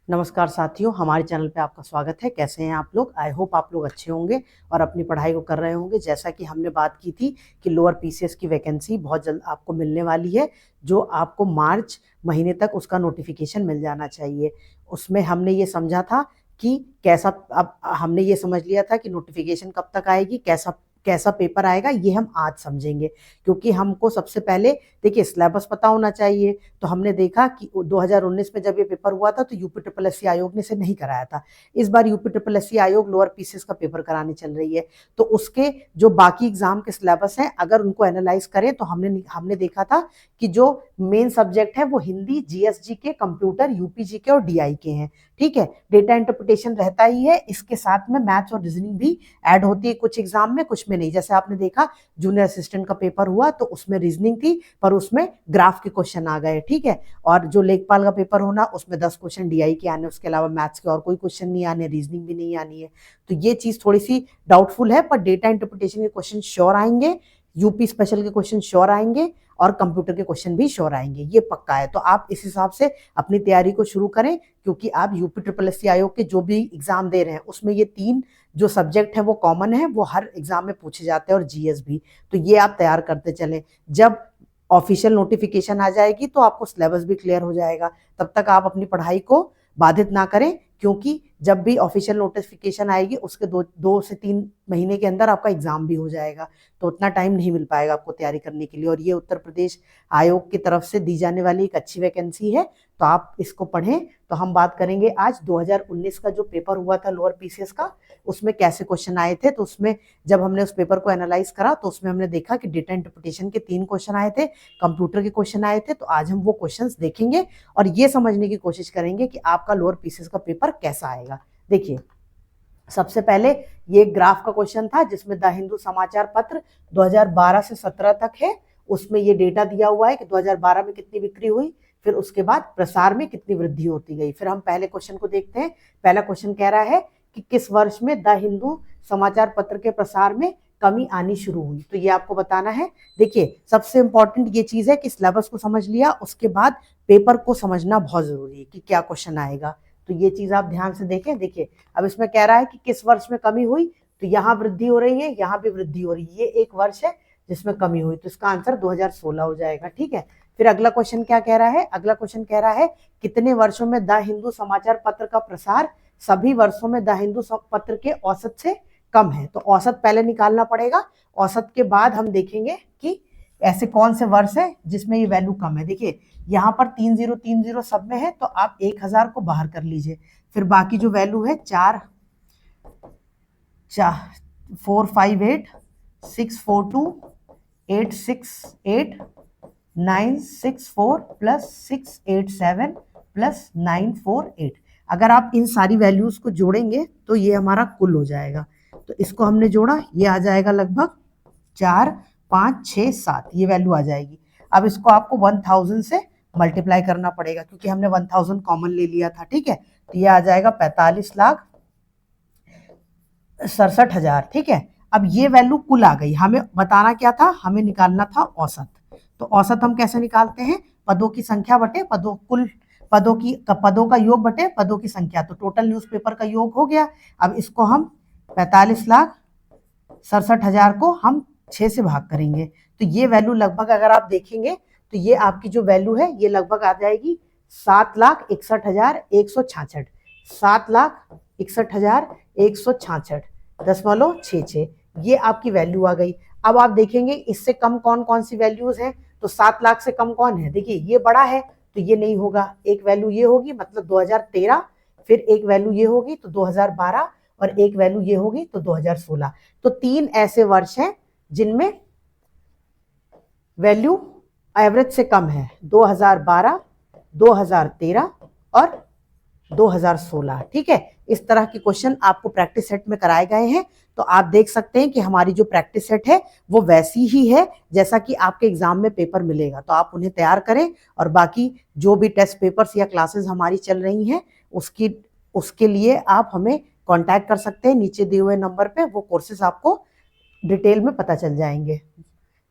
नमस्कार साथियों, हमारे चैनल पे आपका स्वागत है। कैसे हैं आप लोग? आई होप आप लोग अच्छे होंगे और अपनी पढ़ाई को कर रहे होंगे। जैसा कि हमने बात की थी कि लोअर पीसीएस की वैकेंसी बहुत जल्द आपको मिलने वाली है, जो आपको मार्च महीने तक उसका नोटिफिकेशन मिल जाना चाहिए। उसमें हमने ये समझा था कि कैसा, अब हमने ये समझ लिया था कि नोटिफिकेशन कब तक आएगी, कैसा कैसा पेपर आएगा, ये हम आज समझेंगे। क्योंकि हमको सबसे पहले देखिए सिलेबस पता होना चाहिए। तो हमने देखा कि 2019 में जब ये पेपर हुआ था तो यूपी ट्रिपल एससी आयोग ने इसे नहीं कराया था। इस बार यूपी ट्रिपल एससी आयोग लोअर पीसीएस का पेपर कराने चल रही है। तो उसके जो बाकी एग्जाम के सिलेबस हैं, अगर उनको एनालाइज करें तो हमने देखा था कि जो मेन सब्जेक्ट है वो हिंदी, जीएसजी के, कंप्यूटर, यूपीजी के और डीआई के हैं। ठीक है, डेटा इंटरप्रिटेशन रहता ही है, इसके साथ में मैथ्स और रीजनिंग भी ऐड होती है कुछ एग्जाम में, कुछ में नहीं। जैसे आपने देखा जूनियर असिस्टेंट का पेपर हुआ तो उसमें रीजनिंग थी, पर उसमें ग्राफ के क्वेश्चन आ गए। ठीक है, और जो लेखपाल का पेपर होना उसमें 10 क्वेश्चन डीआई के आने, उसके अलावा मैथ्स के और कोई क्वेश्चन नहीं आने, रीजनिंग भी नहीं आनी है। तो ये चीज थोड़ी सी डाउटफुल है, पर डेटा इंटरप्रिटेशन के क्वेश्चन श्योर आएंगे, यूपी स्पेशल के क्वेश्चन श्योर आएंगे और कंप्यूटर के क्वेश्चन भी श्योर आएंगे, ये पक्का है। तो आप इस हिसाब से अपनी तैयारी को शुरू करें, क्योंकि आप यूपी ट्रिपल एससी आयोग के जो भी एग्जाम दे रहे हैं उसमें ये 3 जो सब्जेक्ट है वो कॉमन है, वो हर एग्जाम में पूछे जाते हैं, और जीएस भी। तो ये आप तैयार करते चलें। जब ऑफिशियल नोटिफिकेशन आ जाएगी तो आपको सिलेबस भी क्लियर हो जाएगा। तब तक आप अपनी पढ़ाई को बाधित ना करें, क्योंकि जब भी ऑफिशियल नोटिफिकेशन आएगी उसके 2 से 3 महीने के अंदर आपका एग्जाम भी हो जाएगा। तो उतना टाइम नहीं मिल पाएगा आपको तैयारी करने के लिए। और ये उत्तर प्रदेश आयोग की तरफ से दी जाने वाली एक अच्छी वैकेंसी है, तो आप इसको पढ़ें। तो हम बात करेंगे आज 2019 का जो पेपर हुआ था लोअर पीसीएस का, उसमें कैसे क्वेश्चन आए थे। तो उसमें जब हमने उस पेपर को एनालाइज करा तो उसमें हमने देखा कि डेटा इंटरप्रिटेशन के 3 क्वेश्चन आए थे, कंप्यूटर के क्वेश्चन आए थे। तो आज हम वो क्वेश्चंस देखेंगे और ये समझने की कोशिश करेंगे कि आपका लोअर पीसीएस का पेपर कैसा आएगा। देखिए, सबसे पहले ये ग्राफ का क्वेश्चन था जिसमें द हिंदू समाचार पत्र 2012 से 17 तक है। उसमें ये डेटा दिया हुआ है कि 2012 में कितनी बिक्री हुई, फिर उसके बाद प्रसार में कितनी वृद्धि होती गई। फिर हम पहले क्वेश्चन को देखते हैं। पहला क्वेश्चन कह रहा है कि किस वर्ष में द हिंदू समाचार पत्र के प्रसार में कमी आनी शुरू हुई। तो ये आपको बताना है। देखिए, सबसे इंपॉर्टेंट ये चीज है कि सिलेबस को समझ लिया, उसके बाद पेपर को समझना बहुत जरूरी है कि क्या क्वेश्चन आएगा। तो ये चीज आप ध्यान से देखें। देखिए, अब इसमें कह रहा है कि किस वर्ष में कमी हुई, तो यहाँ वृद्धि हो रही है, यहाँ भी वृद्धि हो रही है। ये एक वर्ष है जिसमें कमी हुई, तो इसका आंसर 2016 हो जाएगा। ठीक है, फिर अगला क्वेश्चन क्या कह रहा है? अगला क्वेश्चन कह रहा है कितने वर्षों में द हिंदू समाचार पत्र का प्रसार सभी वर्षों में द हिंदू पत्र के औसत से कम है। तो औसत पहले निकालना पड़ेगा, औसत के बाद हम देखेंगे कि ऐसे कौन से वर्ष है जिसमें ये वैल्यू कम है। देखिए, यहाँ पर 3030 सब में है, तो आप 1000 को बाहर कर लीजिए। फिर बाकी जो वैल्यू है 458 642 868 964 प्लस 687 प्लस 948, अगर आप इन सारी वैल्यूज को जोड़ेंगे तो ये हमारा कुल हो जाएगा। तो इसको हमने जोड़ा, ये आ जाएगा लगभग 4567, ये वैल्यू आ जाएगी। अब इसको आपको 1000 से मल्टीप्लाई करना पड़ेगा, क्योंकि हमने 1000 कॉमन ले लिया था। ठीक है, तो ये आ जाएगा 45,67,000। ठीक है, अब ये वैल्यू कुल आ गई। हमें बताना क्या था? हमें निकालना था औसत। तो औसत हम कैसे निकालते हैं? पदों की संख्या बटे कुल पदों का योग बटे पदों की संख्या। तो टोटल न्यूज़पेपर का योग हो गया। अब इसको हम 45,67,000 को हम 6 से भाग करेंगे, तो ये वैल्यू लगभग अगर आप देखेंगे तो ये आपकी जो वैल्यू है ये लगभग आ जाएगी 7,61,166। 7,61,166.66, ये आपकी वैल्यू आ गई। अब आप देखेंगे इससे कम कौन कौन सी वैल्यूज हैं। तो 7 लाख से कम कौन है? देखिए, ये बड़ा है तो ये नहीं होगा। एक वैल्यू ये होगी, मतलब 2013, फिर एक वैल्यू ये होगी तो 2012, और एक वैल्यू ये होगी तो 2016। तो 3 ऐसे वर्ष हैं जिनमें वैल्यू एवरेज से कम है, 2012, 2013 और 2016। ठीक है, इस तरह के क्वेश्चन आपको प्रैक्टिस सेट में कराए गए हैं। तो आप देख सकते हैं कि हमारी जो प्रैक्टिस सेट है वो वैसी ही है जैसा कि आपके एग्जाम में पेपर मिलेगा। तो आप उन्हें तैयार करें, और बाकी जो भी टेस्ट पेपर्स या क्लासेस हमारी चल रही हैं उसके लिए आप हमें कांटेक्ट कर सकते हैं नीचे दिए हुए नंबर पे। वो कोर्सेज आपको डिटेल में पता चल जाएंगे।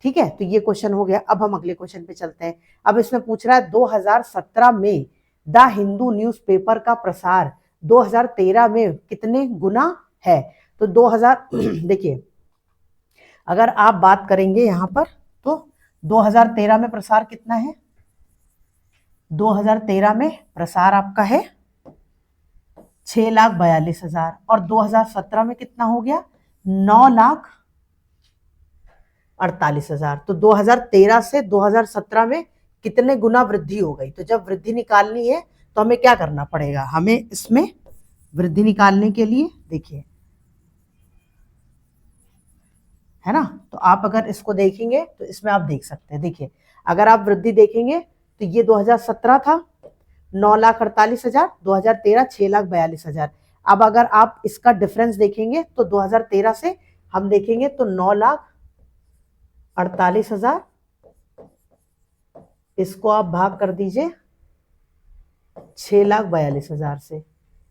ठीक है, तो ये क्वेश्चन हो गया। अब हम अगले क्वेश्चन पे चलते हैं। अब इसमें पूछ रहा है 2017 में द हिंदू न्यूज़पेपर का प्रसार 2013 में कितने गुना है? तो 2000 देखिए, अगर आप बात करेंगे यहाँ पर तो 2013 में प्रसार कितना है? 2013 में प्रसार आपका है 6,42,000 और 2017 में कितना हो गया? 9,48,000। तो 2013 से 2017 में कितने गुना वृद्धि हो गई? तो जब वृद्धि निकालनी है तो हमें क्या करना पड़ेगा? हमें इसमें वृद्धि निकालने के लिए देखिए, है ना, तो आप अगर इसको देखेंगे तो इसमें आप देख सकते हैं, देखिए अगर आप वृद्धि देखेंगे तो ये 2017 था 9,48,000, 2013 6,42,000। अब अगर आप इसका डिफरेंस देखेंगे तो 2013 से हम देखेंगे तो 9,48,000, इसको आप भाग कर दीजिए 6,42,000 से।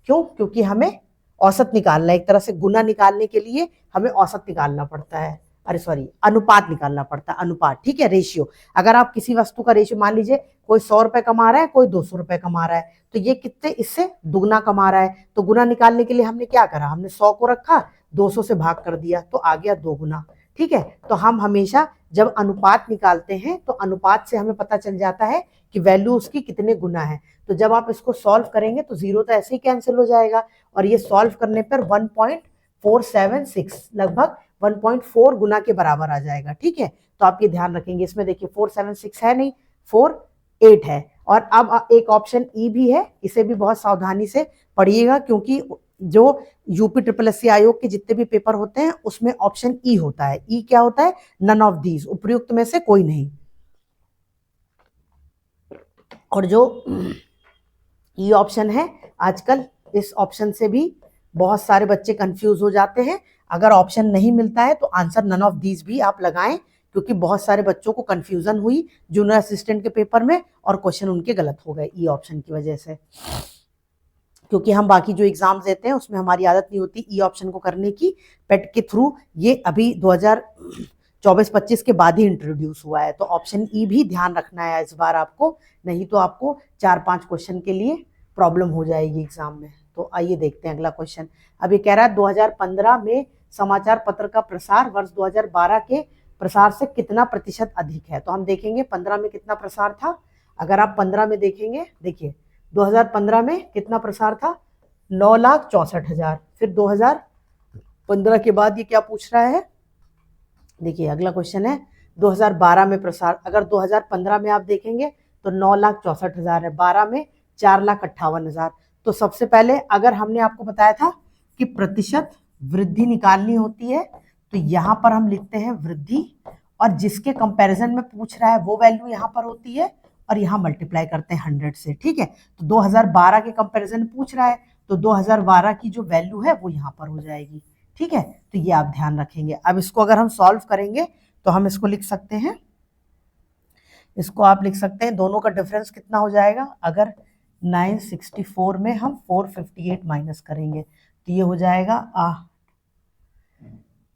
क्यों? क्योंकि हमें औसत निकालना है, एक तरह से गुना निकालने के लिए हमें औसत निकालना पड़ता है, अरे सॉरी अनुपात निकालना पड़ता है, अनुपात, ठीक है, रेशियो। अगर आप किसी वस्तु का रेशियो, मान लीजिए कोई 100 रुपए कमा रहा है, कोई 200 रुपए कमा रहा है, तो ये कितने इससे दुगना कमा रहा है, तो गुना निकालने के लिए हमने क्या करा? हमने 100 को रखा, 200 से भाग कर दिया तो आ गया 2 गुना, ठीक है। तो हम हमेशा जब अनुपात निकालते हैं तो अनुपात से हमें पता चल जाता है कि वैल्यू उसकी कितने गुना है। तो जब आप इसको सॉल्व करेंगे तो जीरो तो ऐसे ही कैंसिल हो जाएगा और ये सॉल्व करने पर 1.476 लगभग 1.4 गुना के बराबर आ जाएगा, ठीक है। तो आप ये ध्यान रखेंगे, इसमें देखिए 476 है नहीं, 48 है। और अब एक ऑप्शन ई भी है, इसे भी बहुत सावधानी से पढ़िएगा क्योंकि जो यूपी ट्रिपल आयोग के जितने भी पेपर होते हैं उसमें ऑप्शन ई होता है। ई क्या होता है? नन ऑफ दीज, उपयुक्त में से कोई नहीं। और जो ई ऑप्शन है, आजकल इस ऑप्शन से भी बहुत सारे बच्चे कंफ्यूज हो जाते हैं। अगर ऑप्शन नहीं मिलता है तो आंसर नन ऑफ दीज भी आप लगाएं, क्योंकि बहुत सारे बच्चों को कंफ्यूजन हुई जूनियर असिस्टेंट के पेपर में और क्वेश्चन उनके गलत हो गए ई ऑप्शन की वजह से। क्योंकि हम बाकी जो एग्जाम्स देते हैं उसमें हमारी आदत नहीं होती ई ऑप्शन को करने की, पेट के थ्रू ये अभी 2024-25 के बाद ही इंट्रोड्यूस हुआ है। तो ऑप्शन ई भी ध्यान रखना है इस बार आपको, नहीं तो आपको 4-5 क्वेश्चन के लिए प्रॉब्लम हो जाएगी एग्जाम में। तो आइए देखते हैं अगला क्वेश्चन। अब ये कह रहा है 2015 में समाचार पत्र का प्रसार वर्ष 2012 के प्रसार से कितना प्रतिशत अधिक है? तो हम देखेंगे 15 में कितना प्रसार था। अगर आप 15 में देखेंगे, देखिए 2015 में कितना प्रसार था? 9,64,000। फिर 2015 के बाद ये क्या पूछ रहा है? देखिए अगला क्वेश्चन है 2012 में प्रसार। अगर 2015 में आप देखेंगे तो 9,64,000 है, 12 में 4,58,000। तो सबसे पहले अगर हमने आपको बताया था कि प्रतिशत वृद्धि निकालनी होती है तो यहाँ पर हम लिखते हैं वृद्धि, और जिसके कंपैरिजन में पूछ रहा है वो वैल्यू यहाँ पर होती है और यहाँ मल्टीप्लाई करते हैं 100 से, ठीक है। तो 2012 के कंपैरिजन में पूछ रहा है तो 2012 की जो वैल्यू है वो यहाँ पर हो जाएगी, ठीक है। तो ये आप ध्यान रखेंगे। अब इसको अगर हम सॉल्व करेंगे तो हम इसको लिख सकते हैं, इसको आप लिख सकते हैं, दोनों का डिफरेंस कितना हो जाएगा? अगर 964 में हम 458 माइनस करेंगे तो ये हो जाएगा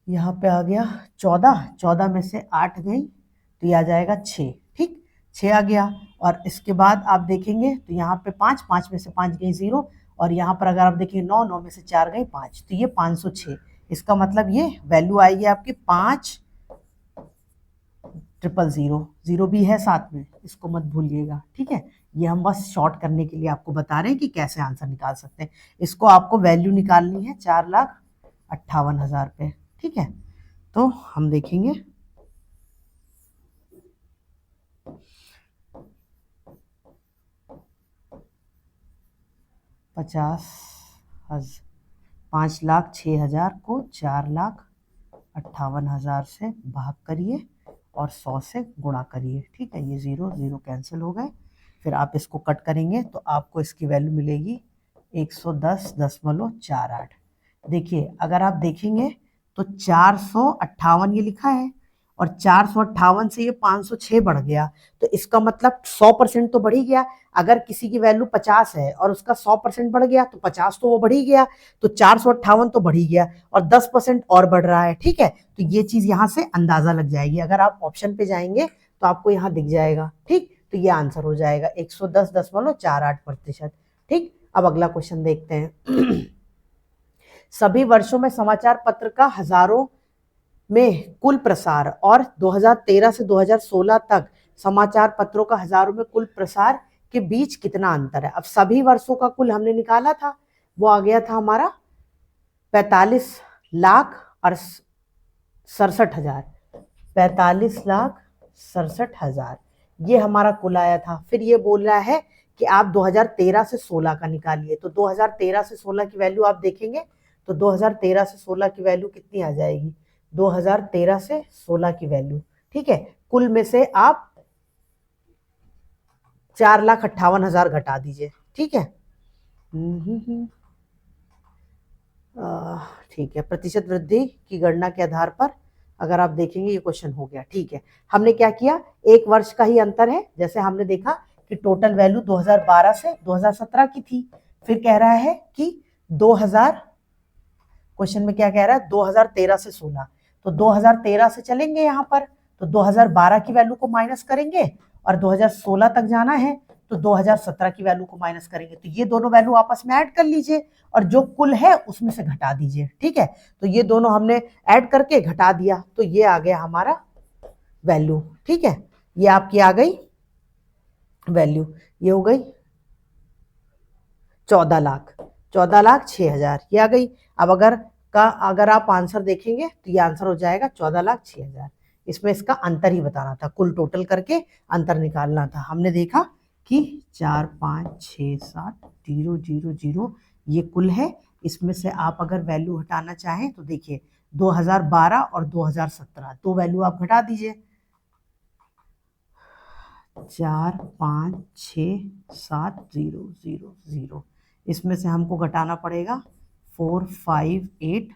यहाँ पे आ गया 14 में से 8 गई तो ये आ जाएगा 6, ठीक, 6 आ गया। और इसके बाद आप देखेंगे तो यहाँ पे 5 में से 5 गई 0, और यहाँ पर अगर आप देखिए 9 में से 4 गई 5, तो ये 506। इसका मतलब ये वैल्यू आएगी आपकी 5,000,000, 0 भी है साथ में, इसको मत भूलिएगा, ठीक है। ये हम बस शॉर्ट करने के लिए आपको बता रहे हैं कि कैसे आंसर निकाल सकते हैं। इसको आपको वैल्यू निकालनी है 4,58,000 पे, ठीक है। तो हम देखेंगे 5,06,000 को 4,58,000 से भाग करिए और 100 से गुणा करिए, ठीक है। ये 0 0 कैंसिल हो गए। फिर आप इसको कट करेंगे तो आपको इसकी वैल्यू मिलेगी 110.48। देखिए अगर आप देखेंगे तो 458 ये लिखा है और 458 से ये 506 बढ़ गया, तो इसका मतलब 100% तो बढ़ ही गया। अगर किसी की वैल्यू 50 है और उसका 100% बढ़ गया तो 50 तो वो बढ़ ही गया, तो 458 तो बढ़ ही गया और 10% और बढ़ रहा है, ठीक है। तो ये चीज यहाँ से अंदाजा लग जाएगी। अगर आप ऑप्शन पे जाएंगे तो आपको यहाँ दिख जाएगा, ठीक। तो ये आंसर हो जाएगा 110.48%। ठीक, अब अगला क्वेश्चन देखते हैं। सभी वर्षों में समाचार पत्र का हजारों में कुल प्रसार और 2013 से 2016 तक समाचार पत्रों का हजारों में कुल प्रसार के बीच कितना अंतर है। अब सभी वर्षों का कुल हमने निकाला था, वो आ गया था हमारा 45,67,000, 45,67,000 ये हमारा कुल आया था। फिर ये बोल रहा है कि आप 2013 से 16 का निकालिए, तो 2013 से 16 की वैल्यू आप देखेंगे तो 2013 से 16 की वैल्यू कितनी आ जाएगी, 2013 से 16 की वैल्यू, ठीक है, कुल में से आप 4,58,000 घटा दीजिए, ठीक है। ठीक है, प्रतिशत वृद्धि की गणना के आधार पर अगर आप देखेंगे ये क्वेश्चन हो गया। ठीक है, हमने क्या किया, एक वर्ष का ही अंतर है। जैसे हमने देखा कि टोटल वैल्यू 2012 से 2017 की थी, फिर कह रहा है कि 2000, क्वेश्चन में क्या कह रहा है, 2013 से 16, तो 2013 से चलेंगे यहाँ पर, तो 2012 की वैल्यू को माइनस करेंगे और 2016 तक जाना है तो 2017 की वैल्यू को माइनस करेंगे। तो ये दोनों वैल्यू आपस में ऐड कर लीजिए और जो कुल है उसमें से घटा दीजिए, ठीक है। तो ये दोनों हमने ऐड करके घटा दिया, तो ये आ गया हमारा वैल्यू, ठीक है, ये आपकी आ गई वैल्यू, ये हो गई 14,06,000 ये आ गई। अब अगर आप आंसर देखेंगे तो ये आंसर हो जाएगा 14,06,000। इसमें इसका अंतर ही बताना था, कुल टोटल करके अंतर निकालना था। हमने देखा कि 4, 5, 6, 7, 0, 0, 0 ये कुल है। इसमें से आप अगर वैल्यू हटाना चाहें तो देखिए 2012 और 2017 दो वैल्यू आप घटा दीजिए, 4, 5, 6, 7, 0, 0, 0, इसमें से हमको घटाना पड़ेगा 4, 5, 8,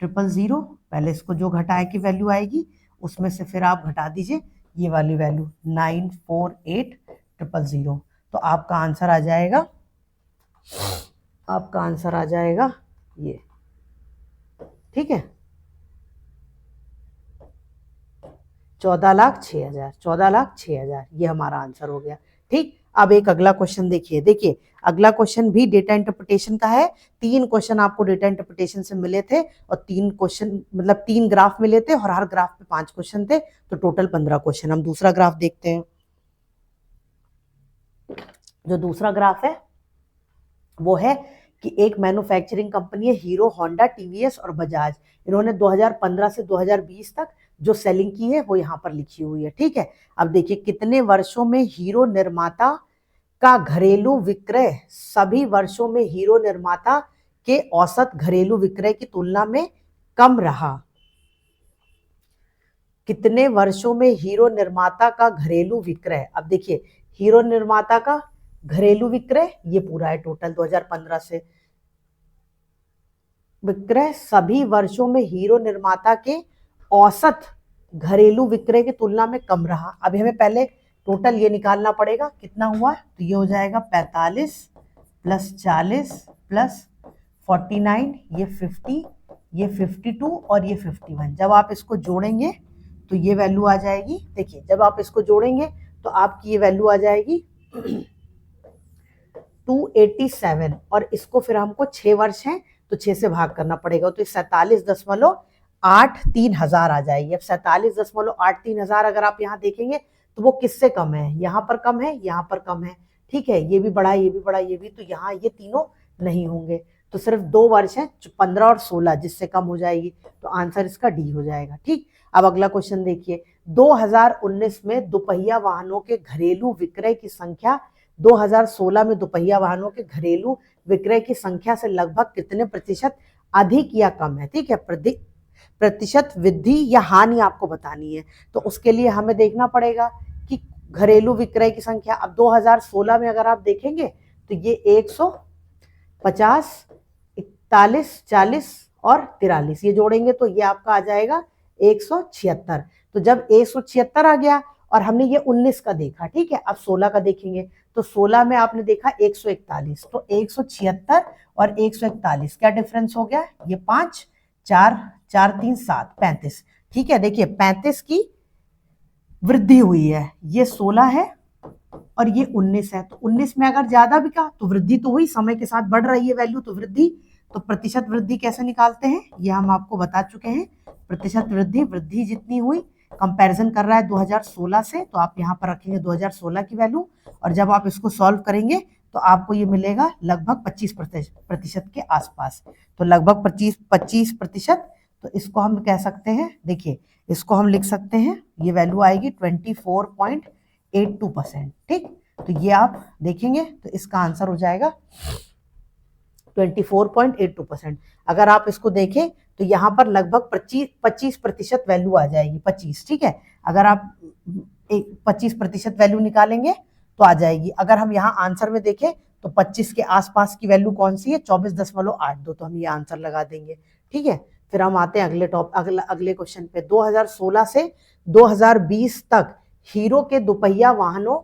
000। पहले इसको जो घटाए की वैल्यू आएगी उसमें से फिर आप घटा दीजिए ये वाली वैल्यू 948,000। तो आपका आंसर आ जाएगा, आपका आंसर आ जाएगा ये, ठीक है, 14,06,000, 14,06,000 ये हमारा आंसर हो गया। ठीक, अब एक अगला क्वेश्चन देखिए अगला क्वेश्चन भी डेटा इंटरप्रिटेशन का है। 3 क्वेश्चन आपको डेटा इंटरप्रिटेशन से मिले थे और 3 क्वेश्चन मतलब 3 ग्राफ मिले थे और हर ग्राफ पे 5 क्वेश्चन थे, तो टोटल 15 क्वेश्चन। हम दूसरा ग्राफ देखते हैं। जो दूसरा ग्राफ है वो है कि एक मैन्युफैक्चरिंग कंपनी है हीरो, होंडा, टीवीएस और बजाज, इन्होंने 2015 से 2020 तक जो सेलिंग की है वो यहाँ पर लिखी हुई है, ठीक है। अब देखिए कितने वर्षों में हीरो निर्माता का घरेलू विक्रय सभी वर्षों में हीरो निर्माता के औसत घरेलू विक्रय की तुलना में कम रहा। कितने वर्षों में हीरो निर्माता का घरेलू विक्रय, अब देखिए हीरो निर्माता का घरेलू विक्रय ये पूरा है टोटल 2015 से, विक्रय सभी वर्षों में हीरो निर्माता के औसत घरेलू विक्रय की तुलना में कम रहा। अभी हमें पहले टोटल ये निकालना पड़ेगा कितना हुआ, तो ये हो जाएगा 45 + 40 + 49, ये 50, ये 52 और ये 51। जब आप इसको जोड़ेंगे तो ये वैल्यू आ जाएगी, देखिए जब आप इसको जोड़ेंगे तो आपकी ये वैल्यू आ जाएगी 287 और इसको फिर हमको 6 वर्ष हैं तो 6 से भाग करना पड़ेगा, तो 47.83,000 आ जाएगी। अब 47.83,000 अगर आप यहाँ देखेंगे तो वो किससे कम है, यहाँ पर कम है, यहाँ पर कम है, ठीक है, ये भी बड़ा है, ये भी बड़ा, ये भी, तो यहाँ ये तीनों नहीं होंगे, तो सिर्फ 2 वर्ष है 15 और 16 जिससे कम हो जाएगी, तो आंसर इसका डी हो जाएगा। ठीक, अब अगला क्वेश्चन देखिए, 2019 में दोपहिया वाहनों के घरेलू विक्रय की संख्या 2016 में दोपहिया वाहनों के घरेलू विक्रय की संख्या से लगभग कितने प्रतिशत अधिक या कम है, ठीक है, प्रतिशत वृद्धि या हानि आपको बतानी है। तो उसके लिए हमें देखना पड़ेगा कि घरेलू विक्रय की संख्या, अब 2016 में अगर आप देखेंगे तो ये 150, 41, 40 और 43 ये जोड़ेंगे तो ये आपका आ जाएगा 176। तो जब 176 आ गया और हमने ये 19 का देखा, ठीक है, अब 16 का देखेंगे तो 16 में आपने देखा 141, तो 176 और 141 क्या डिफरेंस हो गया, ये 5, 4, 4, 3, 7, 35, ठीक है। देखिए 35 की वृद्धि हुई है, ये 16 है और ये 19 है, तो 19 में अगर ज्यादा बिका तो वृद्धि तो हुई, समय के साथ बढ़ रही है वैल्यू तो वृद्धि। तो प्रतिशत वृद्धि कैसे निकालते हैं ये हम आपको बता चुके हैं। प्रतिशत वृद्धि, वृद्धि जितनी हुई, कंपैरिजन कर रहा है 2016 से, तो आप यहाँ पर रखेंगे 2016 की वैल्यू, और जब आप इसको सॉल्व करेंगे तो आपको ये मिलेगा लगभग 25% के आसपास। तो लगभग 25%। तो इसको हम कह सकते हैं, देखिए इसको हम लिख सकते हैं, ये वैल्यू आएगी 24.82%। ठीक, तो ये आप देखेंगे तो इसका आंसर हो जाएगा 24.82%। अगर आप इसको देखें तो यहाँ पर लगभग 25% वैल्यू आ जाएगी, 25। ठीक है, अगर आप 25% वैल्यू निकालेंगे तो आ जाएगी। अगर हम यहाँ आंसर में देखें तो 25 के आसपास की वैल्यू कौन सी है, 24.82, तो हम ये आंसर लगा देंगे। ठीक है, फिर हम आते हैं अगले क्वेश्चन पे। 2016 से 2020 तक हीरो के दोपहिया वाहनों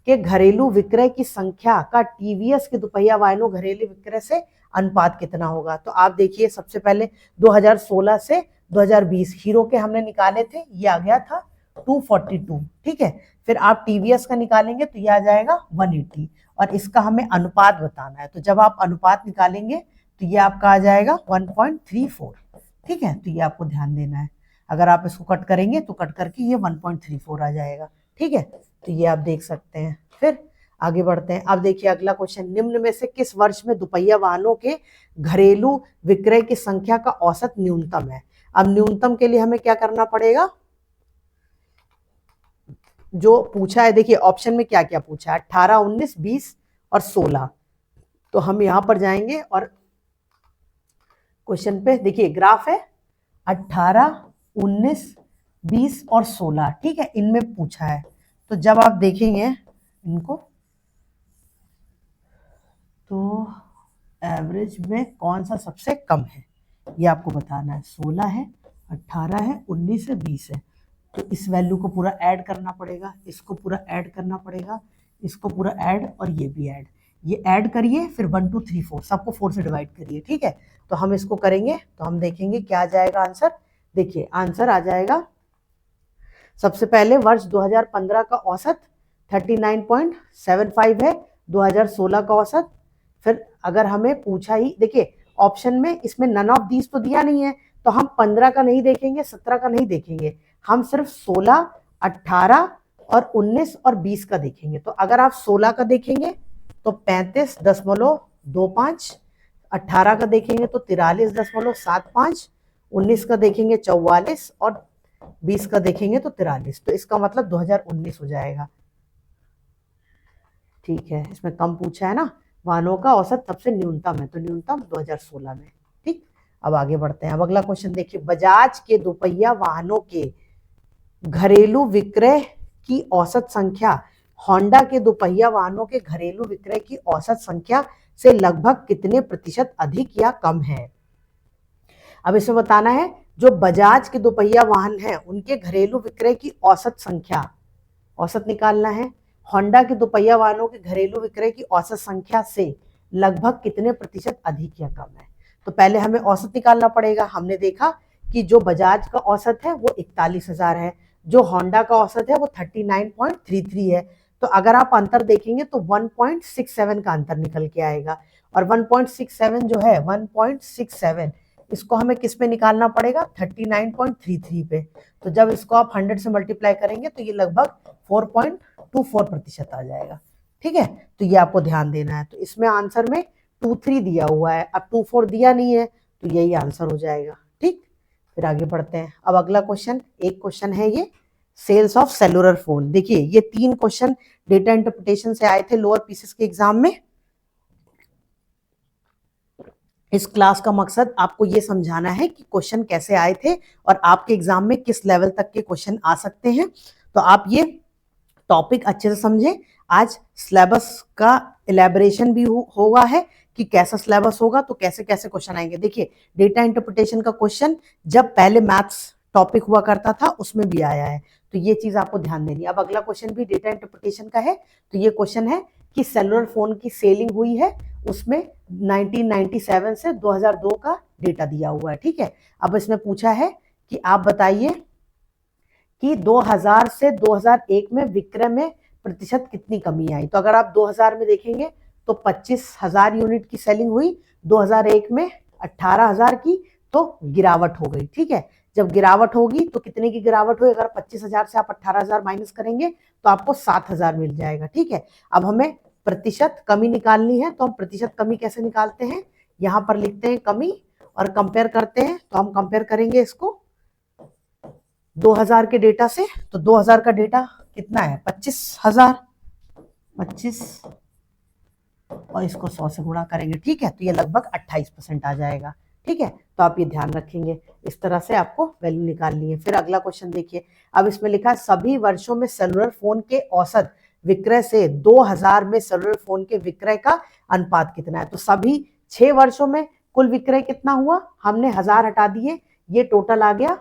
के घरेलू विक्रय की संख्या का टीवीएस के दोपहिया वाहनों घरेलू विक्रय से अनुपात कितना होगा। तो आप देखिए, सबसे पहले 2016 से 2020 हीरो के हमने निकाले थे, ये आ गया था 242। ठीक है, फिर आप टीवीएस का निकालेंगे तो ये आ जाएगा 180, और इसका हमें अनुपात बताना है। तो जब आप अनुपात निकालेंगे तो ये आपका आ जाएगा 1.34। ठीक है, तो ये आपको ध्यान देना है। अगर आप इसको कट करेंगे तो कट करके ये 1.34 आ जाएगा। ठीक है, तो ये आप देख सकते हैं। फिर आगे बढ़ते हैं। अब देखिए अगला क्वेश्चन, निम्न में से किस वर्ष में दोपहिया वाहनों के घरेलू विक्रय की संख्या का औसत न्यूनतम है। अब न्यूनतम के लिए हमें क्या करना पड़ेगा, जो पूछा है, देखिए ऑप्शन में क्या क्या पूछा है, 18, 19, 20 और 16। तो हम यहां पर जाएंगे और क्वेश्चन पे देखिए ग्राफ है 18, 19, 20 और 16। ठीक है, इनमें पूछा है। तो जब आप देखेंगे इनको तो एवरेज में कौन सा सबसे कम है ये आपको बताना है। 16 है, 18 है, 19 है, 20 है। तो इस वैल्यू को पूरा ऐड करना पड़ेगा, इसको पूरा ऐड करना पड़ेगा, इसको पूरा ऐड और ये भी ऐड। ये ऐड करिए, फिर 1 2 3 4 सबको 4 से डिवाइड करिए। ठीक है, तो हम इसको करेंगे तो हम देखेंगे क्या आ जाएगा आंसर। देखिए आंसर आ जाएगा, सबसे पहले वर्ष 2015 का औसत 39.75 है, 2016 का औसत। फिर अगर हमें पूछा ही, देखिए ऑप्शन में इसमें नन ऑफ दीज तो दिया नहीं है, तो हम 15 का नहीं देखेंगे, 17 का नहीं देखेंगे, हम सिर्फ 16, 18 और 19 और 20 का देखेंगे। तो अगर आप 16 का देखेंगे तो 35.25, 18 का देखेंगे तो 43.75, 19 का देखेंगे 44 और 20 का देखेंगे तो 43। तो इसका मतलब 2019 हो जाएगा। ठीक है, इसमें कम पूछा है ना, वाहनों का औसत सबसे न्यूनतम है, तो न्यूनतम 2016 में। ठीक, अब आगे बढ़ते हैं। अब अगला क्वेश्चन देखिए, बजाज के दोपहिया वाहनों के घरेलू विक्रय की औसत संख्या होंडा के दोपहिया वाहनों के घरेलू विक्रय की औसत संख्या से लगभग कितने प्रतिशत अधिक या कम है। अब इसमें बताना है, जो बजाज के दोपहिया वाहन है उनके घरेलू विक्रय की औसत संख्या, औसत निकालना है। होंडा के दोपहिया वाहनों के घरेलू विक्रय की औसत संख्या से लगभग कितने प्रतिशत अधिक या कम है। तो पहले हमें औसत निकालना पड़ेगा। हमने देखा कि जो बजाज का औसत है वो 41,000 है, जो होंडा का औसत है वो 39.33 है। तो अगर आप अंतर देखेंगे तो 1.67 का अंतर निकल के आएगा, और 1.67 जो है 1.67 इसको हमें किस पे निकालना पड़ेगा, 39.33 पे। तो जब इसको आप 100 से मल्टीप्लाई करेंगे तो ये लगभग 4.24% आ जाएगा। ठीक है, तो ये आपको ध्यान देना है। तो इसमें आंसर में 23 दिया हुआ है, अब 24 दिया नहीं है, तो यही आंसर हो जाएगा। ठीक, फिर आगे बढ़ते हैं। अब अगला क्वेश्चन, एक क्वेश्चन है ये सेल्स ऑफ सेलुलर फोन। देखिए ये 3 क्वेश्चन डेटा इंटरप्रिटेशन से आए थे लोअर पीसीएस के एग्जाम में। इस क्लास का मकसद आपको ये समझाना है कि क्वेश्चन कैसे आए थे और आपके एग्जाम में किस लेवल तक के क्वेश्चन आ सकते हैं। तो आप ये टॉपिक अच्छे से समझें। आज सिलेबस का इलेबोरेशन भी हुआ है कि कैसा सिलेबस होगा, तो कैसे कैसे क्वेश्चन आएंगे। देखिए डेटा इंटरप्रिटेशन का क्वेश्चन जब पहले मैथ्स टॉपिक हुआ करता था उसमें भी आया है, तो ये चीज आपको ध्यान देनी है। अब अगला क्वेश्चन भी डेटा इंटरप्रिटेशन का है। तो ये क्वेश्चन है कि सेलुलर फोन की सेलिंग हुई है, उसमें 1997 से 2002 का डेटा दिया हुआ है। ठीक है, अब इसमें पूछा है कि आप बताइए कि 2000 से 2001 में विक्रय में प्रतिशत कितनी कमी आई। तो अगर आप 2000 में देखेंगे तो 25,000 यूनिट की सेलिंग हुई, 2001 में 18,000 की, तो गिरावट हो गई। ठीक है, जब गिरावट होगी तो कितने की गिरावट हुई, अगर 25,000 से आप 18,000 माइनस करेंगे तो आपको 7,000 मिल जाएगा। ठीक है, अब हमें प्रतिशत कमी निकालनी है, तो हम प्रतिशत कमी कैसे निकालते हैं, यहां पर लिखते हैं कमी और कंपेयर करते हैं। तो हम कंपेयर करेंगे इसको 2000 के डेटा से, तो 2000 का डेटा कितना है 25,000, 25 और इसको 100 से गुणा करेंगे। ठीक है, तो ये लगभग 28% आ जाएगा। ठीक है, तो आप ये ध्यान रखेंगे, इस तरह से आपको वैल्यू निकालनी है। फिर अगला क्वेश्चन देखिए, अब इसमें लिखा है सभी वर्षों में सेलुलर फोन के औसत विक्रय से 2000 में सेलुलर फोन के विक्रय का अनुपात कितना है। तो सभी 6 वर्षों में कुल विक्रय कितना हुआ, हमने 1000 हटा दिए, ये टोटल आ गया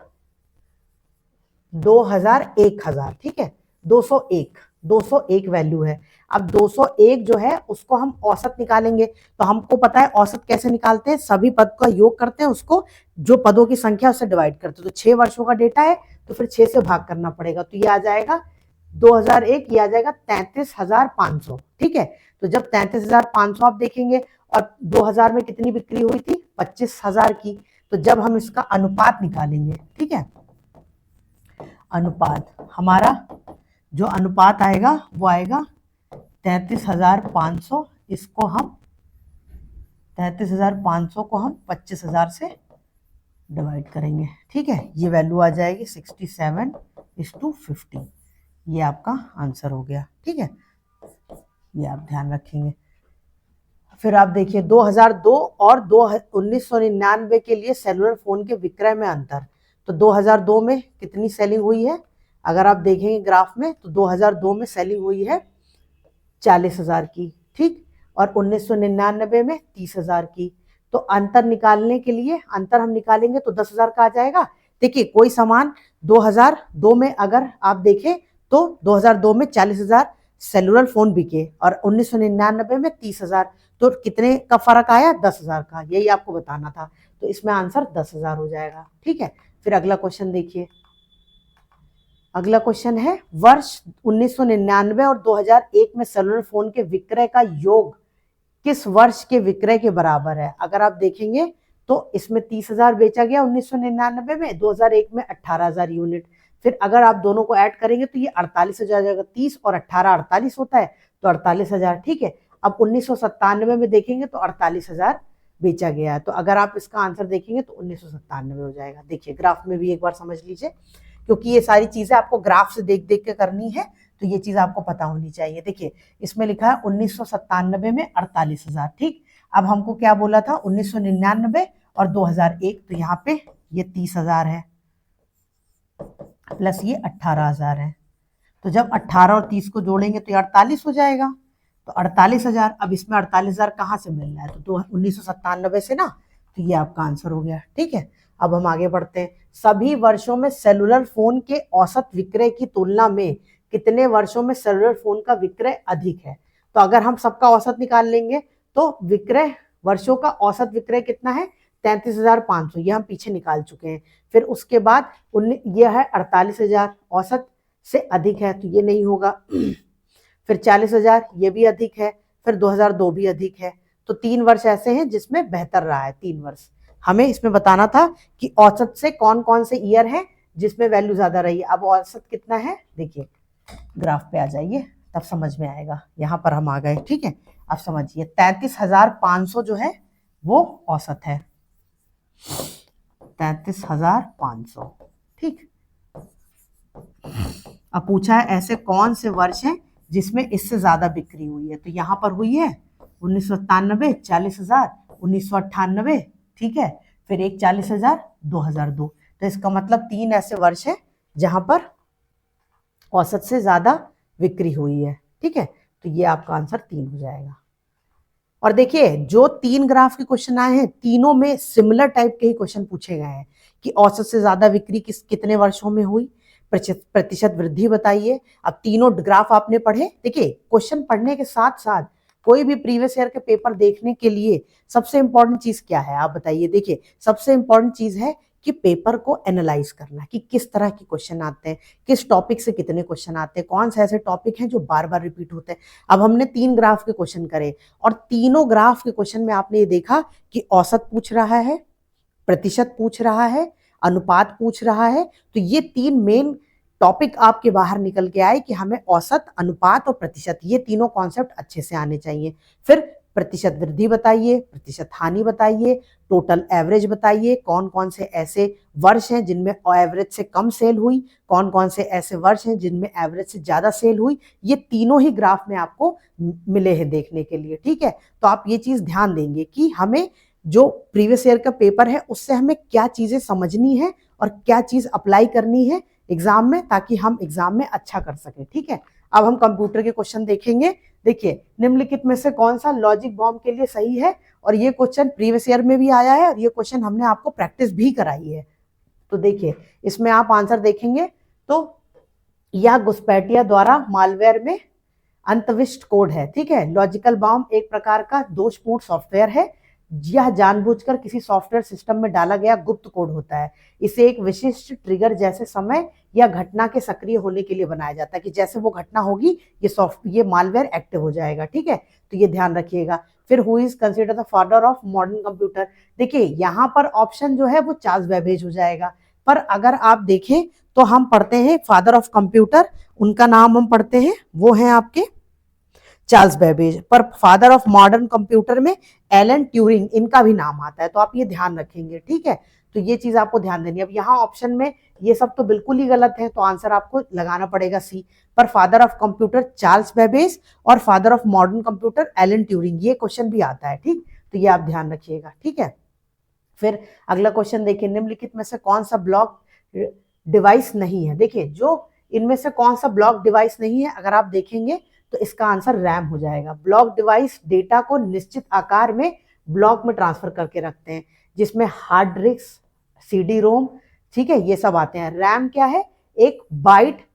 2000, 1000। ठीक है, 201 वैल्यू है। अब 201 जो है उसको हम औसत निकालेंगे, तो हमको पता है औसत कैसे निकालते हैं, सभी पद का योग करते हैं, उसको जो पदों की संख्या उससे डिवाइड करते हैं। तो 6 वर्षों का डेटा है तो फिर 6 से भाग करना पड़ेगा, तो ये आ जाएगा 2001, ये आ जाएगा 33,500। ठीक है, तो जब 33,500 आप देखेंगे और 2000 में कितनी बिक्री हुई थी 25,000 की, तो जब हम इसका अनुपात निकालेंगे, ठीक है, अनुपात हमारा जो अनुपात आएगा वो आएगा 33,500, इसको हम 33,500 को हम 25,000 से डिवाइड करेंगे। ठीक है, ये वैल्यू आ जाएगी 67:50, ये आपका आंसर हो गया। ठीक है, ये आप ध्यान रखेंगे। फिर आप देखिए 2002 और 1999 के लिए सेलुलर फोन के विक्रय में अंतर। तो 2002 में कितनी सेलिंग हुई है, अगर आप देखेंगे ग्राफ में तो 2002 में सेलिंग हुई है 40,000 की। ठीक, और 1999 में 30,000 की। तो अंतर निकालने के लिए अंतर हम निकालेंगे तो 10,000 का आ जाएगा। देखिए कोई सामान 2002 में अगर आप देखें तो 2002 में 40,000 सेलुलर फोन बिके और 1999 में 30,000, तो कितने का फर्क आया 10,000 का, यही आपको बताना था। तो इसमें आंसर 10,000 हो जाएगा। ठीक है, फिर अगला क्वेश्चन देखिए, अगला क्वेश्चन है वर्ष 1999 और 2001 में सेलुलर फोन के विक्रय का योग किस वर्ष के विक्रय के बराबर है। अगर आप देखेंगे तो इसमें 30,000 बेचा गया 1999 में, 2001 में 18,000 यूनिट। फिर अगर आप दोनों को ऐड करेंगे तो ये 48 हो जाएगा, 30 और 18 48 होता है, तो 48,000। ठीक है, अब 1997 में देखेंगे तो 48,000 बेचा गया है, तो अगर आप इसका आंसर देखेंगे तो 1997 हो जाएगा। देखिए ग्राफ में भी एक बार समझ लीजिए, क्योंकि ये सारी चीजें आपको ग्राफ से देख देख के करनी है, तो ये चीज आपको पता होनी चाहिए। देखिए इसमें लिखा है 1997 में 48,000। ठीक, अब हमको क्या बोला था 1999 और 2001, तो यहाँ पे ये 30,000 है प्लस ये 18,000 है। तो जब 18 और 30 को जोड़ेंगे तो ये 48 हो जाएगा, तो 48,000। अब इसमें 48,000 कहाँ से मिल रहा है, तो 1997 से ना, तो ये आपका आंसर हो गया। ठीक है, अब हम आगे बढ़ते हैं। सभी वर्षों में सेलुलर फोन के औसत विक्रय की तुलना में कितने वर्षों में सेलुलर फोन का विक्रय अधिक है। तो अगर हम सबका औसत निकाल लेंगे तो विक्रय वर्षों का औसत विक्रय कितना है 33,500, ये हम पीछे निकाल चुके हैं। फिर उसके बाद यह है 48,000, औसत से अधिक है तो ये नहीं होगा। फिर 40,000, ये भी अधिक है। फिर 2002 भी अधिक है। तो 3 वर्ष ऐसे हैं जिसमें बेहतर रहा है। 3 वर्ष हमें इसमें बताना था कि औसत से कौन कौन से ईयर है जिसमें वैल्यू ज्यादा रही है। अब औसत कितना है, देखिए ग्राफ पे आ जाइए तब समझ में आएगा। यहाँ पर हम आ गए। ठीक है, अब समझिए 33,500 जो है वो औसत है, 33,500। ठीक, अब पूछा है ऐसे कौन से वर्ष हैं जिसमें इससे ज्यादा बिक्री हुई है। तो यहाँ पर हुई है 1997 40,000, 1998, ठीक है, फिर एक 40,000, 2002। तो इसका मतलब 3 ऐसे वर्ष है जहां पर औसत से ज्यादा बिक्री हुई है। ठीक है, तो ये आपका आंसर 3 हो जाएगा। और देखिए जो 3 ग्राफ के क्वेश्चन आए हैं तीनों में सिमिलर टाइप के ही क्वेश्चन पूछे गए हैं कि औसत से ज्यादा बिक्री कितने वर्षों में हुई, प्रतिशत वृद्धि बताइए। अब तीनों ग्राफ आपने पढ़े। देखिए क्वेश्चन पढ़ने के साथ साथ कोई भी प्रीवियस ईयर के पेपर देखने के लिए सबसे इंपॉर्टेंट चीज क्या है आप बताइए। देखिए सबसे इंपॉर्टेंट चीज है कि पेपर को एनालाइज करना कि किस तरह के क्वेश्चन आते हैं, किस टॉपिक से कितने क्वेश्चन आते हैं, कौन से ऐसे टॉपिक हैं जो बार बार रिपीट होते हैं। अब हमने 3 ग्राफ के क्वेश्चन करे और तीनों ग्राफ के क्वेश्चन में आपने ये देखा कि औसत पूछ रहा है, प्रतिशत पूछ रहा है, अनुपात पूछ रहा है। तो ये 3 मेन टॉपिक आपके बाहर निकल के आए कि हमें औसत, अनुपात और प्रतिशत, ये तीनों कॉन्सेप्ट अच्छे से आने चाहिए। फिर प्रतिशत वृद्धि बताइए, प्रतिशत हानि बताइए, टोटल एवरेज बताइए, कौन कौन से ऐसे वर्ष हैं जिनमें एवरेज से कम सेल हुई, कौन कौन से ऐसे वर्ष हैं जिनमें एवरेज से ज्यादा सेल हुई। ये तीनों ही ग्राफ में आपको मिले हैं देखने के लिए, ठीक है। तो आप ये चीज ध्यान देंगे कि हमें जो प्रीवियस ईयर का पेपर है उससे हमें क्या चीजें समझनी है और क्या चीज अप्लाई करनी है एग्जाम में, ताकि हम एग्जाम में अच्छा कर सके, ठीक है। अब हम कंप्यूटर के क्वेश्चन देखेंगे। देखिए, निम्नलिखित में से कौन सा लॉजिक बॉम्ब के लिए सही है, और ये क्वेश्चन प्रीवियस ईयर में भी आया है और ये क्वेश्चन हमने आपको प्रैक्टिस भी कराई है। तो देखिए, इसमें आप आंसर देखेंगे तो यह घुसपैठिया द्वारा मालवेयर में अंतविष्ट कोड है, ठीक है। लॉजिकल बॉम्ब एक प्रकार का दोषपूर्ण सॉफ्टवेयर है। यह जानबूझकर किसी सॉफ्टवेयर सिस्टम में डाला गया गुप्त कोड होता है। इसे एक विशिष्ट ट्रिगर जैसे समय या घटना के सक्रिय होने के लिए बनाया जाता है कि जैसे वो घटना होगी ये मालवेयर एक्टिव हो जाएगा, ठीक है। तो ये ध्यान रखिएगा। फिर who is consider the father of modern computer. देखिए, यहाँ पर ऑप्शन जो है वो चार्ल्स बेबेज हो जाएगा, पर अगर आप देखें तो हम पढ़ते हैं फादर ऑफ कंप्यूटर, उनका नाम हम पढ़ते हैं वो है आपके चार्ल्स बेबेज, पर फादर ऑफ मॉडर्न कंप्यूटर में एलन ट्यूरिंग इनका भी नाम आता है। तो आप ये ध्यान रखेंगे, ठीक है। तो ये चीज आपको ध्यान देनी है। अब यहाँ ऑप्शन में ये सब तो बिल्कुल ही गलत है, तो आंसर आपको लगाना पड़ेगा सी। पर father of computer Charles Babbage और father of modern computer Alan Turing, ये क्वेश्चन भी आता है, ठीक। तो ये आप ध्यान रखिएगा, ठीक है। फिर अगला क्वेश्चन देखिए, निम्नलिखित में से कौन सा ब्लॉक डिवाइस नहीं है। देखिए, जो इनमें से कौन सा ब्लॉक डिवाइस नहीं है, अगर आप देखेंगे तो इसका आंसर रैम हो जाएगा। ब्लॉक डिवाइस डेटा को निश्चित आकार में ब्लॉक में ट्रांसफर करके रखते हैं, जिसमें हार्ड डिस्क, सीडी रोम, ठीक है, ये सब आते हैं। रैम क्या है? एक बाइट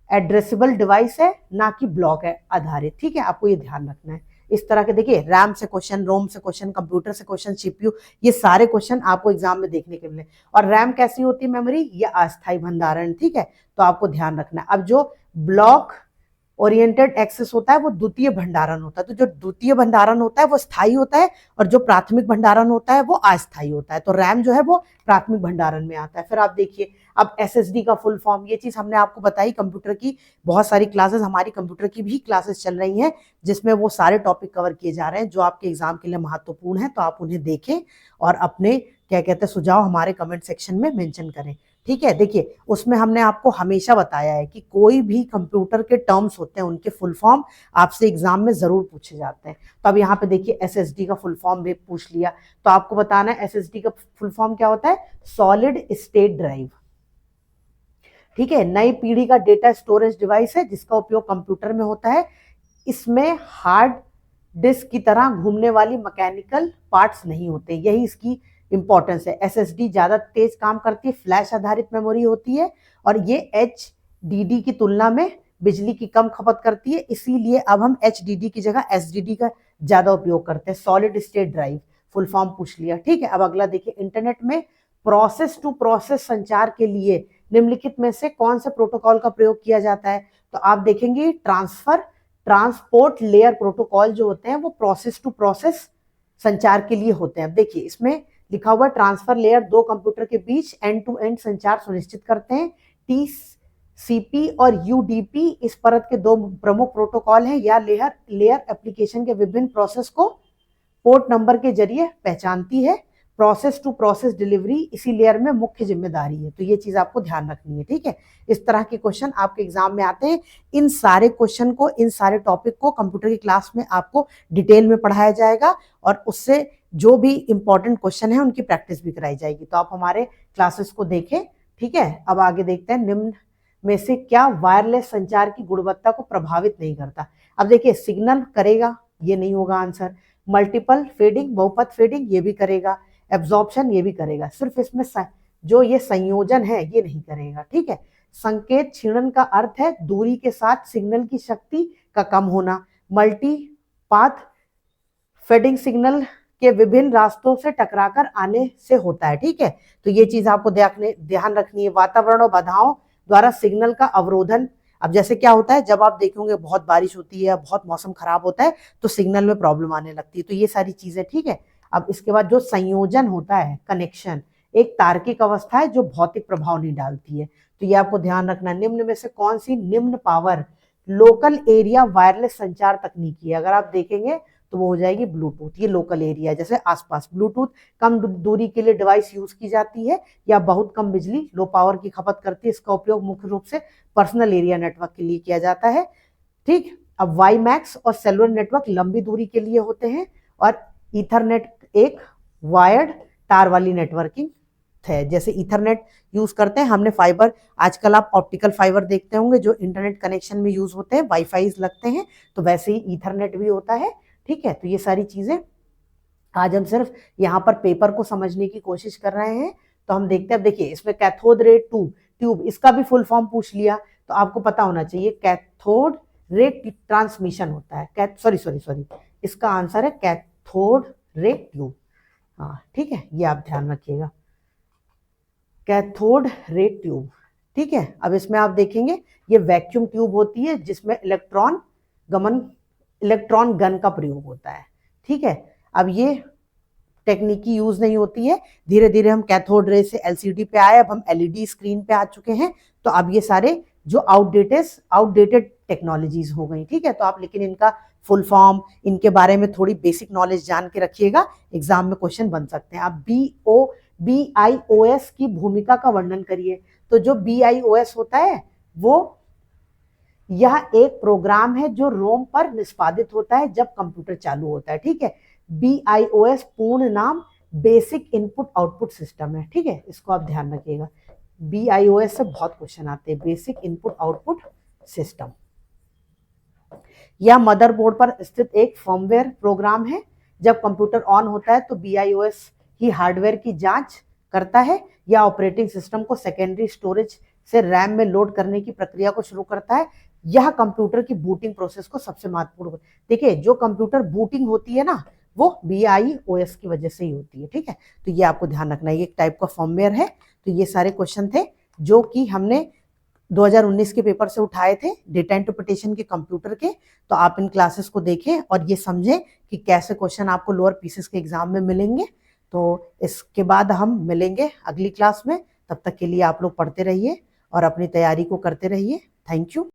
एड्रेसेबल डिवाइस है, ना कि ब्लॉक है आधारित, ठीक है। आपको ये ध्यान रखना है। इस तरह के देखिए, रैम से क्वेश्चन, रोम से क्वेश्चन, कंप्यूटर से क्वेश्चन, सीपीयू, ये सारे क्वेश्चन आपको एग्जाम में देखने के मिले। और रैम कैसी होती है मेमोरी? ये अस्थायी भंडारण, ठीक है। तो आपको ध्यान रखना है। अब जो ब्लॉक ओरिएंटेड एक्सेस होता है वो द्वितीय भंडारण होता है। तो जो द्वितीय भंडारण होता है वो स्थायी होता है और जो प्राथमिक भंडारण होता है वो अस्थायी होता है। तो रैम जो है वो प्राथमिक भंडारण में आता है। फिर आप देखिए, अब एसएसडी का फुल फॉर्म, ये चीज हमने आपको बताई। कंप्यूटर की बहुत सारी क्लासेस, हमारी कंप्यूटर की भी क्लासेस चल रही हैं जिसमें वो सारे टॉपिक कवर किए जा रहे हैं जो आपके एग्जाम के लिए महत्वपूर्ण है। तो आप उन्हें देखें और अपने क्या कहते हैं सुझाव हमारे कमेंट सेक्शन में मेंशन करें, ठीक है। देखिए, उसमें हमने आपको हमेशा बताया है कि कोई भी कंप्यूटर के टर्म्स होते हैं उनके फुल फॉर्म आपसे एग्जाम में जरूर पूछे जाते हैं। तो अब यहाँ पे देखिए, एसएसडी का फुल फॉर्म भी पूछ लिया, तो आपको बताना है एसएसडी का फुल फॉर्म क्या होता है? सॉलिड स्टेट ड्राइव, ठीक है। नई पीढ़ी का डेटा स्टोरेज डिवाइस है जिसका उपयोग कंप्यूटर में होता है। इसमें हार्ड डिस्क की तरह घूमने वाली मैकेनिकल पार्ट्स नहीं होते, यही इसकी इंपॉर्टेंस है। एसएसडी ज्यादा तेज काम करती है, फ्लैश आधारित मेमोरी होती है और ये एचडीडी की तुलना में बिजली की कम खपत करती है, इसीलिए अब हम एचडीडी की जगह एसडीडी का ज्यादा उपयोग करते हैं। Solid state drive full form पूछ लिया, ठीक है। अब अगला देखिए, इंटरनेट में प्रोसेस टू प्रोसेस संचार के लिए निम्नलिखित में से कौन से प्रोटोकॉल का प्रयोग किया जाता है? तो आप देखेंगे, ट्रांसपोर्ट लेयर प्रोटोकॉल जो होते हैं वो प्रोसेस टू प्रोसेस संचार के लिए होते हैं। अब देखिए, इसमें लिखा हुआ ट्रांसफर लेयर दो कंप्यूटर के बीच एंड टू एंड संचार सुनिश्चित करते हैं। टीसीपी और यूडीपी इस परत के दो प्रमुख प्रोटोकॉल हैं। या लेयर एप्लीकेशन के विभिन्न प्रोसेस को पोर्ट नंबर के जरिए पहचानती है। प्रोसेस टू प्रोसेस डिलीवरी इसी लेयर में मुख्य जिम्मेदारी है। तो ये चीज आपको ध्यान रखनी है, ठीक है। इस तरह के क्वेश्चन आपके एग्जाम में आते हैं। इन सारे क्वेश्चन को, इन सारे टॉपिक को कंप्यूटर की क्लास में आपको डिटेल में पढ़ाया जाएगा और उससे जो भी इंपॉर्टेंट क्वेश्चन है उनकी प्रैक्टिस भी कराई जाएगी। तो आप हमारे क्लासेस को देखें, ठीक है। अब आगे देखते हैं, निम्न में से क्या वायरलेस संचार की गुणवत्ता को प्रभावित नहीं करता? अब देखिए, सिग्नल करेगा, ये नहीं होगा आंसर। मल्टीपल फेडिंग, बहुपद फेडिंग, ये भी करेगा। एब्जॉर्प्शन, ये भी करेगा। सिर्फ इसमें जो ये संयोजन है ये नहीं करेगा, ठीक है। संकेत क्षीणन का अर्थ है दूरी के साथ सिग्नल की शक्ति का कम होना। मल्टी पाथ फेडिंग सिग्नल के विभिन्न रास्तों से टकराकर आने से होता है। ठीक है, तो ये चीज आपको ध्यान रखनी है। वातावरण और बाधाओं द्वारा सिग्नल का अवरोधन। अब जैसे क्या होता है, जब आप देखेंगे बहुत बारिश होती है, बहुत मौसम खराब होता है, तो सिग्नल में प्रॉब्लम आने लगती है। तो ये सारी चीजें, ठीक है। अब इसके बाद जो संयोजन होता है, कनेक्शन, एक तार्किक अवस्था है जो भौतिक प्रभाव नहीं डालती है। तो ये आपको ध्यान रखना। निम्न में से कौन सी निम्न पावर लोकल एरिया वायरलेस संचार तकनीकी है? अगर आप देखेंगे तो वो हो जाएगी ब्लूटूथ। ये लोकल एरिया, जैसे आसपास ब्लूटूथ कम दूरी के लिए डिवाइस यूज की जाती है या बहुत कम बिजली, लो पावर की खपत करती है। इसका उपयोग मुख्य रूप से पर्सनल एरिया नेटवर्क के लिए किया जाता है। ठीक, अब वाई मैक्स और सेलुलर नेटवर्क लंबी दूरी के लिए होते हैं, और ईथरनेट एक वायर्ड तार वाली नेटवर्किंग है। जैसे ईथरनेट यूज करते हैं हमने फाइबर, आजकल आप ऑप्टिकल फाइबर देखते होंगे जो इंटरनेट कनेक्शन में यूज होते हैं, वाईफाई लगते हैं, तो वैसे ही ईथरनेट भी होता है। ठीक है, तो ये सारी चीजें आज हम सिर्फ यहाँ पर पेपर को समझने की कोशिश कर रहे हैं। तो हम देखते हैं, अब देखिए इसमें कैथोड रे ट्यूब, इसका भी फुल फॉर्म पूछ लिया तो आपको पता होना चाहिए। कैथोड रे ट्रांसमिशन होता है, सॉरी, इसका आंसर है कैथोड रे ट्यूब। हाँ ठीक है, ये आप ध्यान रखिएगा, कैथोड रे ट्यूब। ठीक है, अब इसमें आप देखेंगे ये वैक्यूम ट्यूब होती है जिसमें इलेक्ट्रॉन गन का प्रयोग होता है। ठीक है, अब ये टेक्निकी यूज नहीं होती है। धीरे धीरे हम कैथोड रे से एलसीडी पे आए, अब हम एलईडी स्क्रीन पे आ चुके हैं। तो अब ये सारे जो आउटडेटेड टेक्नोलॉजीज हो गई। ठीक है, तो आप लेकिन इनका फुल फॉर्म, इनके बारे में थोड़ी बेसिक नॉलेज जान के रखिएगा, एग्जाम में क्वेश्चन बन सकते हैं। आप BIOS की भूमिका का वर्णन करिए। तो जो BIOS होता है वो यह एक प्रोग्राम है जो रोम पर निष्पादित होता है जब कंप्यूटर चालू होता है। ठीक है, BIOS पूर्ण नाम बेसिक इनपुट आउटपुट सिस्टम है। ठीक है, इसको आप ध्यान रखिएगा, BIOS से बहुत क्वेश्चन आते हैं, बेसिक इनपुट आउटपुट सिस्टम। यह मदरबोर्ड पर स्थित एक फर्मवेयर प्रोग्राम है। जब कंप्यूटर ऑन होता है तो BIOS ही हार्डवेयर की जांच करता है या ऑपरेटिंग सिस्टम को सेकेंडरी स्टोरेज से रैम में लोड करने की प्रक्रिया को शुरू करता है। यह कंप्यूटर की बूटिंग प्रोसेस को सबसे महत्वपूर्ण, देखिए जो कंप्यूटर बूटिंग होती है ना, वो BIOS की वजह से ही होती है। ठीक है, तो ये आपको ध्यान रखना है, ये एक टाइप का फर्मवेयर है। तो ये सारे क्वेश्चन थे जो कि हमने 2019 के पेपर से उठाए थे, डेटा इंटरप्रिटेशन के कंप्यूटर के। तो आप इन क्लासेस को देखें और ये समझें कि कैसे क्वेश्चन आपको लोअर पीसीएस के एग्जाम में मिलेंगे। तो इसके बाद हम मिलेंगे अगली क्लास में, तब तक के लिए आप लोग पढ़ते रहिए और अपनी तैयारी को करते रहिए। Thank you.